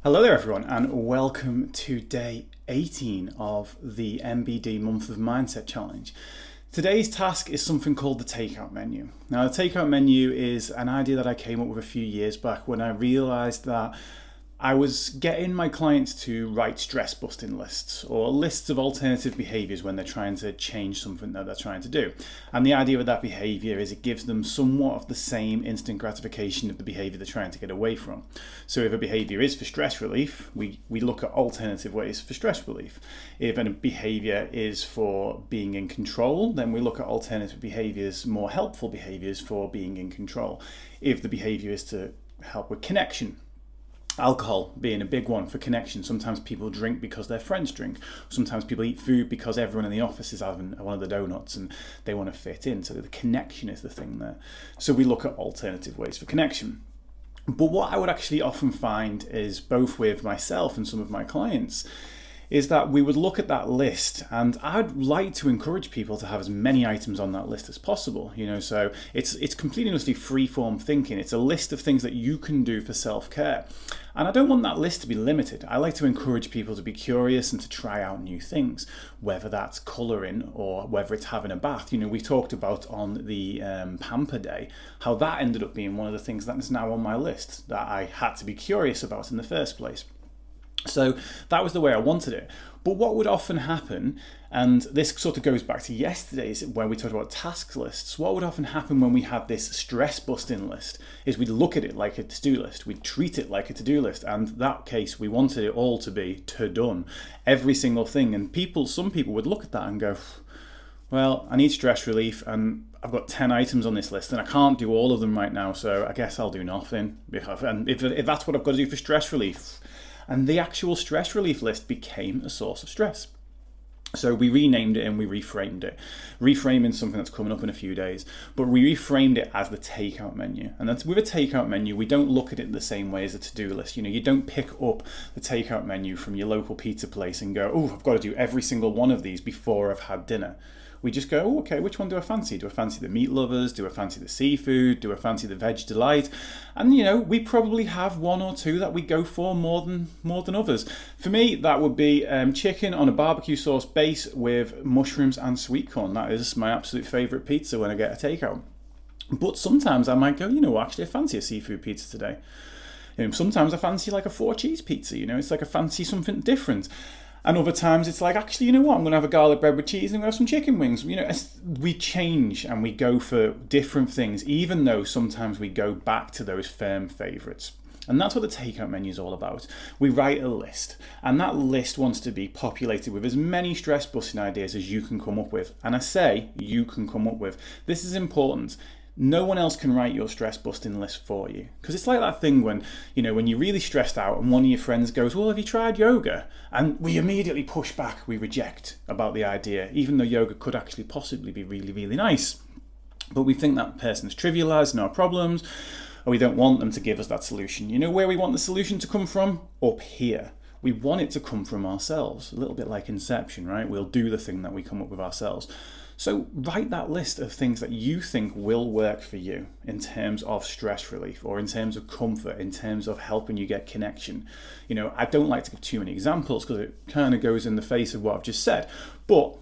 Hello there, everyone, and welcome to day 18 of the MBD Month of Mindset Challenge. Today's task is something called the takeout menu. Now, the takeout menu is an idea that I came up with a few years back when I realized that I was getting my clients to write stress busting lists or lists of alternative behaviors when they're trying to change something that they're trying to do. And the idea with that behavior is it gives them somewhat of the same instant gratification of the behavior they're trying to get away from. So if a behavior is for stress relief, we look at alternative ways for stress relief. If a behavior is for being in control, then we look at alternative behaviors, more helpful behaviors for being in control. If the behavior is to help with connection, alcohol being a big one for connection. Sometimes people drink because their friends drink. Sometimes people eat food because everyone in the office is having one of the donuts and they want to fit in. So the connection is the thing there. So we look at alternative ways for connection. But what I would actually often find is, both with myself and some of my clients, is that we would look at that list, and I'd like to encourage people to have as many items on that list as possible. So it's completely honestly free-form thinking. It's a list of things that you can do for self-care. And I don't want that list to be limited. I like to encourage people to be curious and to try out new things, whether that's colouring or whether it's having a bath. We talked about on the Pamper Day how that ended up being one of the things that is now on my list that I had to be curious about in the first place. So that was the way I wanted it. But what would often happen, and this sort of goes back to yesterday's where we talked about task lists, what would often happen when we had this stress busting list is we'd look at it like a to-do list. We'd treat it like a to-do list. And in that case, we wanted it all to be done, every single thing. And some people would look at that and go, well, I need stress relief and I've got 10 items on this list and I can't do all of them right now. So I guess I'll do nothing. And if that's what I've got to do for stress relief. And the actual stress relief list became a source of stress. So we renamed it and we reframed it. Reframing something that's coming up in a few days, but we reframed it as the takeout menu. And that's with a takeout menu, we don't look at it the same way as a to-do list. You don't pick up the takeout menu from your local pizza place and go, oh, I've got to do every single one of these before I've had dinner. We just go, oh, okay, which one do I fancy? Do I fancy the meat lovers? Do I fancy the seafood? Do I fancy the veg delight? And, we probably have one or two that we go for more than others. For me, that would be chicken on a barbecue sauce base with mushrooms and sweet corn. That is my absolute favourite pizza when I get a takeout. But sometimes I might go, actually, I fancy a seafood pizza today. Sometimes I fancy like a 4-cheese pizza, it's like I fancy something different. And other times it's like, actually, I'm going to have a garlic bread with cheese and I'm going to have some chicken wings. We change and we go for different things, even though sometimes we go back to those firm favourites. And that's what the takeout menu is all about. We write a list, and that list wants to be populated with as many stress-busting ideas as you can come up with. And I say you can come up with. This is important. No one else can write your stress busting list for you. Because it's like that thing when you're really stressed out and one of your friends goes, well, have you tried yoga? And we immediately push back, we reject about the idea, even though yoga could actually possibly be really, really nice. But we think that person's trivializing our problems, or we don't want them to give us that solution. You know where we want the solution to come from? Up here. We want it to come from ourselves, a little bit like Inception, right? We'll do the thing that we come up with ourselves. So write that list of things that you think will work for you in terms of stress relief or in terms of comfort, in terms of helping you get connection. I don't like to give too many examples because it kind of goes in the face of what I've just said. But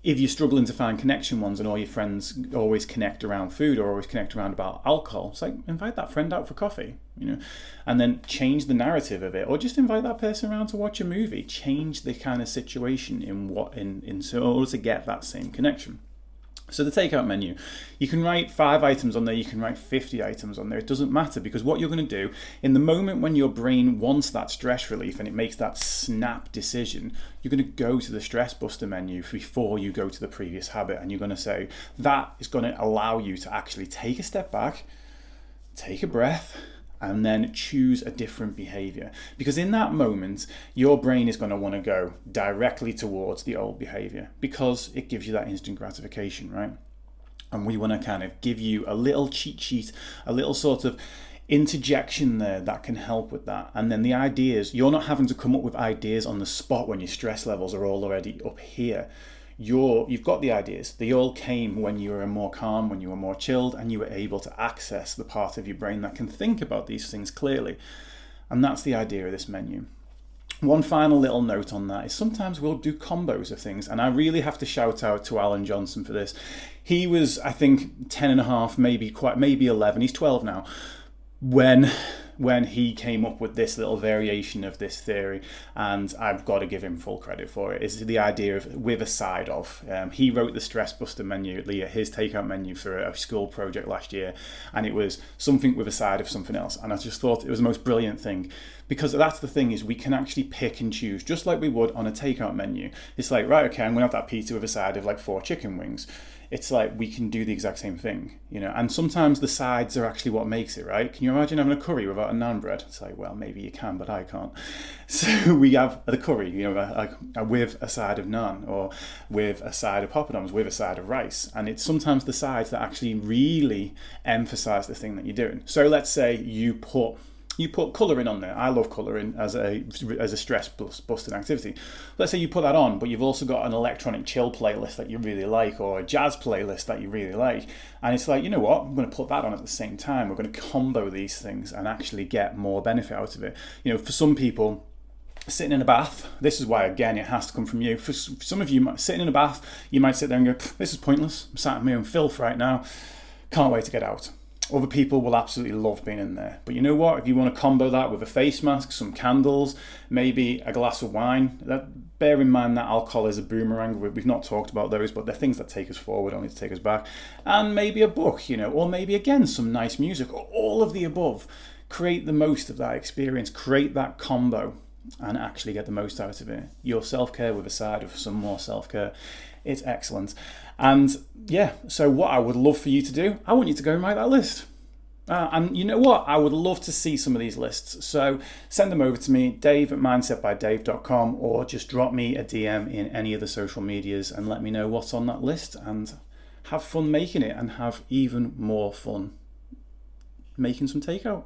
if you're struggling to find connection ones and all your friends always connect around food or always connect around about alcohol, it's like invite that friend out for coffee, and then change the narrative of it, or just invite that person around to watch a movie. Change the kind of situation in order to get that same connection. So the takeout menu, you can write 5 items on there, you can write 50 items on there. It doesn't matter, because what you're going to do in the moment when your brain wants that stress relief and it makes that snap decision, you're going to go to the stress buster menu before you go to the previous habit, and you're going to say that is going to allow you to actually take a step back, take a breath, and then choose a different behavior. Because in that moment, your brain is going to want to go directly towards the old behavior because it gives you that instant gratification, right? And we want to kind of give you a little cheat sheet, a little sort of interjection there that can help with that. And then the ideas, you're not having to come up with ideas on the spot when your stress levels are all already up here. You've got the ideas. They all came when you were more calm, when you were more chilled, and you were able to access the part of your brain that can think about these things clearly. And that's the idea of this menu. One final little note on that is sometimes we'll do combos of things, and I really have to shout out to Alan Johnson for this. He was, I think, 10 and a half, maybe 11, he's 12 now, when he came up with this little variation of this theory, and I've got to give him full credit for it. It's the idea of with a side of. He wrote the Stress Buster menu, his takeout menu for a school project last year, and it was something with a side of something else, and I just thought it was the most brilliant thing, because that's the thing, is we can actually pick and choose just like we would on a takeout menu. It's like, right, okay, I'm gonna have that pizza with a side of like 4 chicken wings. It's like we can do the exact same thing, and sometimes the sides are actually what makes it, right? Can you imagine having a curry without a naan bread? It's like, well, maybe you can, but I can't. So we have the curry, with a side of naan, or with a side of poppadoms, with a side of rice. And it's sometimes the sides that actually really emphasize the thing that you're doing. So let's say you put colouring on there. I love colouring as a stress busting activity. Let's say you put that on, but you've also got an electronic chill playlist that you really like, or a jazz playlist that you really like. And it's like, you know what? I'm going to put that on at the same time. We're going to combo these things and actually get more benefit out of it. For some people, sitting in a bath, this is why, again, it has to come from you. For some of you, sitting in a bath, you might sit there and go, this is pointless. I'm sat in my own filth right now. Can't wait to get out. Other people will absolutely love being in there. But you know what? If you want to combo that with a face mask, some candles, maybe a glass of wine, bear in mind that alcohol is a boomerang. We've not talked about those, but they're things that take us forward, only to take us back. And maybe a book, or maybe, again, some nice music, or all of the above. Create the most of that experience. Create that combo and actually get the most out of it. Your self-care with a side of some more self-care. It's excellent. And yeah, so what I would love for you to do, I want you to go and write that list. And you know what? I would love to see some of these lists. So send them over to me, dave@mindsetbydave.com, or just drop me a DM in any of the social medias and let me know what's on that list, and have fun making it, and have even more fun making some takeout.